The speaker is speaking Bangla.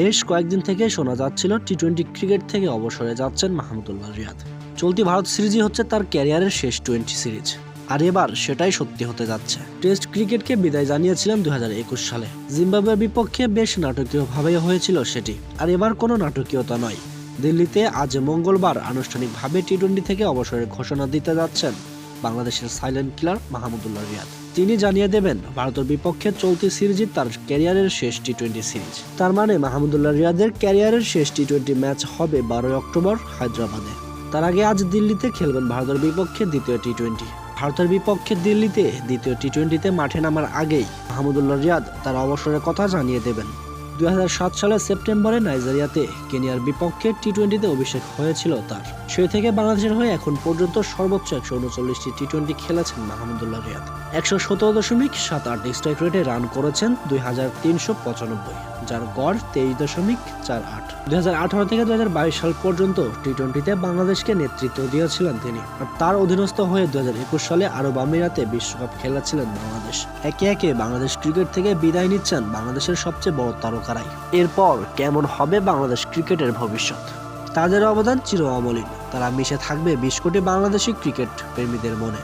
বেশ কয়েকদিন থেকে শোনা যাচ্ছিল টি-20 ক্রিকেট থেকে অবসরে যাচ্ছেন মাহমুদুল্লাহ রিয়াদ। চলতি ভারত সিরিজই হচ্ছে তার ক্যারিয়ারের শেষ টি-20 সিরিজ, আর এবার সেটাই সত্যি হতে যাচ্ছে। টেস্ট ক্রিকেটকে বিদায় জানিয়েছিলেন 2021 সালে। জিম্বাবুয়ের বিপক্ষে বেশ নাটকীয়ভাবেই হয়েছিল সেটি, আর এবার কোনো নাটকীয়তা নয়। দিল্লিতে আজ মঙ্গলবার আনুষ্ঠানিকভাবে টি-20 থেকে অবসরের ঘোষণা দিতে যাচ্ছেন বাংলাদেশের সাইলেন্ট কিলার মাহমুদুল্লাহ রিয়াদ। তিনি জানিয়ে দেবেন ভারতের বিপক্ষে চলতি সিরিজই তার ক্যারিয়ারের শেষ টি-20 সিরিজ। তার মানে মাহমুদুল্লাহ রিয়াদের ক্যারিয়ারের শেষ টি-20 ম্যাচ হবে 12 অক্টোবর হায়দ্রাবাদে। তার আগে আজ দিল্লিতে খেলবেন ভারতের বিপক্ষে দ্বিতীয় টি-20। ভারতের বিপক্ষে দিল্লিতে দ্বিতীয় টি-20তে মাঠে নামার আগেই মাহমুদুল্লাহ রিয়াদ তার অবসরের কথা জানিয়ে দেবেন। 2007 সালের সেপ্টেম্বরে নাইজেরিয়াতে কেনিয়ার বিপক্ষে টি-20তে অভিষেক হয়েছিল তার। সেই থেকে বাংলাদেশের হয়ে এখন পর্যন্ত সর্বোচ্চ 139টি টি-20 খেলেছেন মাহমুদুল্লাহ রিয়াদ। 117.78 স্ট্রাইক রেটে রান করেছেন 2395, যার গড় 23.48। 2018 থেকে 2022 সাল পর্যন্ত টি-20তে বাংলাদেশকে নেতৃত্ব দিয়েছিলেন তিনি। আর তার অধীনস্থ হয়ে 2021 সালে আরব আমিরাতে বিশ্বকাপ খেলেছিলেন বাংলাদেশ। একে একে বাংলাদেশ ক্রিকেট থেকে বিদায় নিচ্ছেন বাংলাদেশের সবচেয়ে বড় তারকারাই। এরপর কেমন হবে বাংলাদেশ ক্রিকেটের ভবিষ্যৎ? তাদের অবদান চির অমলিন। তারা মিশে থাকবে 20 কোটি বাংলাদেশি ক্রিকেট প্রেমীদের মনে।